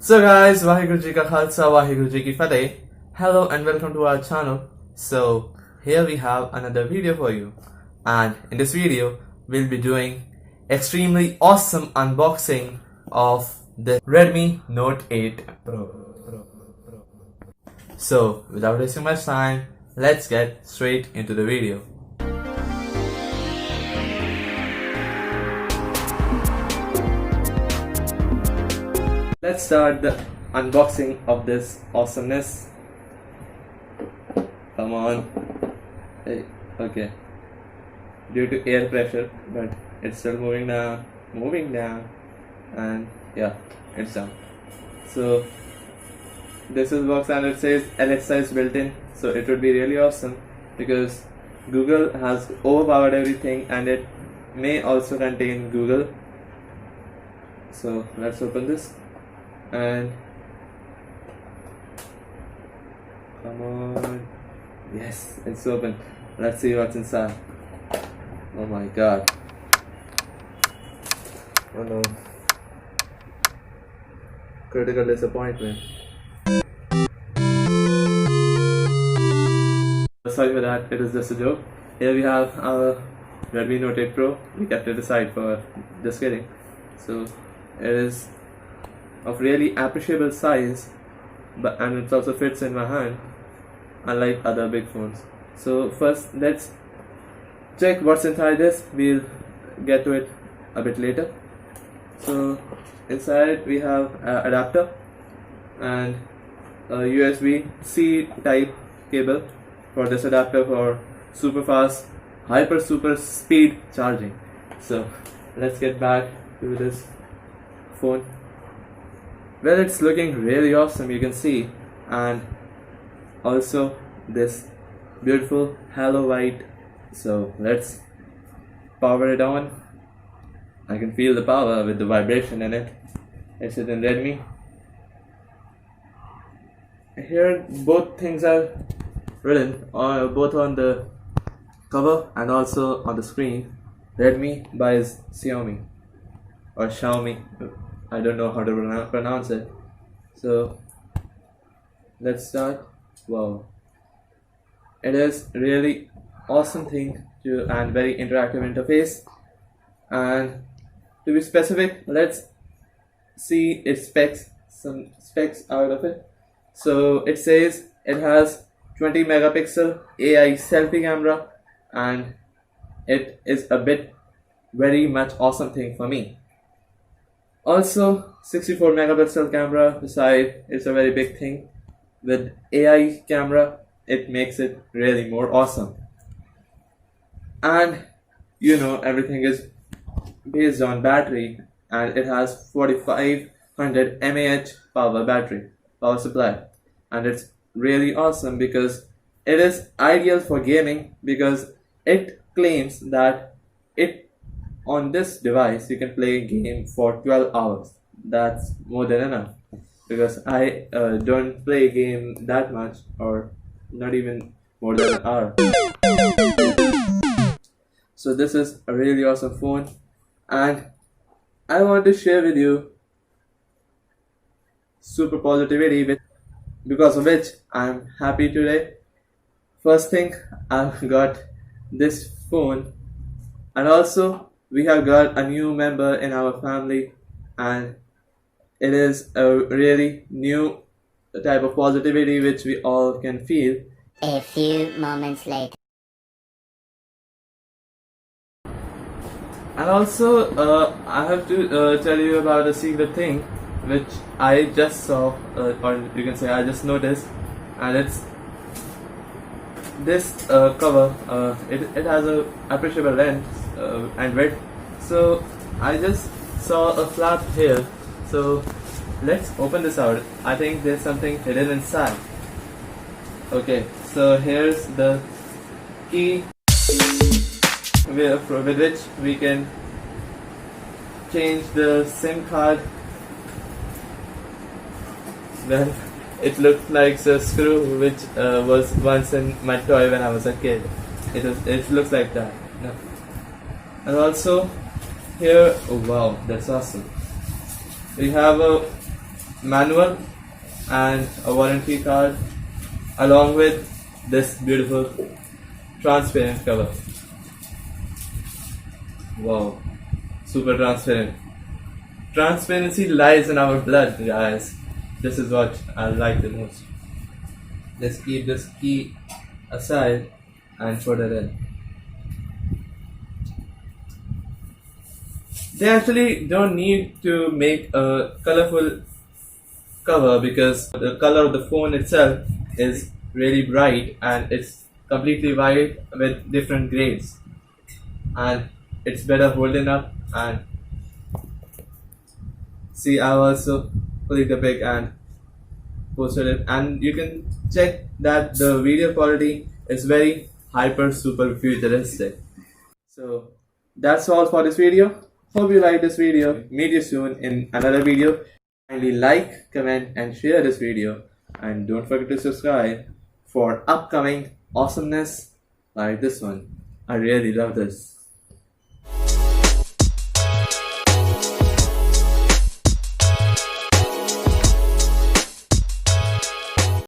So guys, Waheguru Ji Ka Khalsa, Waheguru Ji Ki Fateh. Hello and welcome to our channel. So here we have another video for you, and in this video we'll be doing extremely awesome unboxing of the Redmi Note 8 Pro. So without wasting much time, let's get straight into the video. Let's start the unboxing of this awesomeness. Come on. Hey, okay. Due to air pressure, but it's still moving down, and yeah, it's done. So this is box and it says Alexa is built in, so it would be really awesome because Google has overpowered everything and it may also contain Google. So let's open this. And come on, yes, it's open. Let's see what's inside. Oh my god, oh no, critical disappointment. Sorry for that, it is just a joke. Here we have our Redmi Note 8 Pro. We kept it aside for just kidding. So it is of really appreciable size, and it also fits in my hand, unlike other big phones. So first let's check what's inside this. We'll get to it a bit later. So inside we have an adapter and a USB-C type cable for this adapter for super fast super speed charging. So let's get back to this phone. Well, it's looking really awesome, you can see, and also this beautiful halo white. So let's power it on. I can feel the power with the vibration in it. It's in Redmi. Here both things are written, both on the cover and also on the screen. Redmi buys Xiaomi or Xiaomi. I don't know how to pronounce it. So let's start. Wow, it is really awesome thing and very interactive interface. And to be specific, let's see its specs, some specs out of it. So it says it has 20 megapixel AI selfie camera, and it is a bit very much awesome thing for me. Also 64 megapixel camera, beside it's a very big thing. With AI camera, it makes it really more awesome. And you know, everything is based on battery, and it has 4500 mAh power supply, and it's really awesome because it is ideal for gaming, because it claims that it on this device you can play a game for 12 hours. That's more than enough, because I don't play a game that much, or not even more than an hour. So this is a really awesome phone, and I want to share with you Superpositivity, because of which I'm happy today. First thing, I've got this phone, and also we have got a new member in our family, and it is a really new type of positivity which we all can feel. A few moments later. And also I have to tell you about a secret thing which I just saw, or you can say I just noticed, and it's this cover. It has a appreciable length and width. So I just saw a flap here. So let's open this out. I think there's something hidden inside. Okay, so here's the key with which we can change the SIM card. Well, it looked like a screw which was once in my toy when I was a kid. It looks like that. No. And also here, oh wow, that's awesome. We have a manual and a warranty card along with this beautiful transparent cover. Wow, super transparent. Transparency lies in our blood, guys. This is what I like the most. Just keep this key aside and put it in. They actually don't need to make a colorful cover because the color of the phone itself is really bright and it's completely white with different grades, and it's better holding up. And see, I also clicked the pic and posted it, and you can check that the video quality is very hyper super futuristic. So that's all for this video. Hope you like this video. Meet you soon in another video. Kindly like, comment and share this video, and don't forget to subscribe for upcoming awesomeness like this one. I really love this.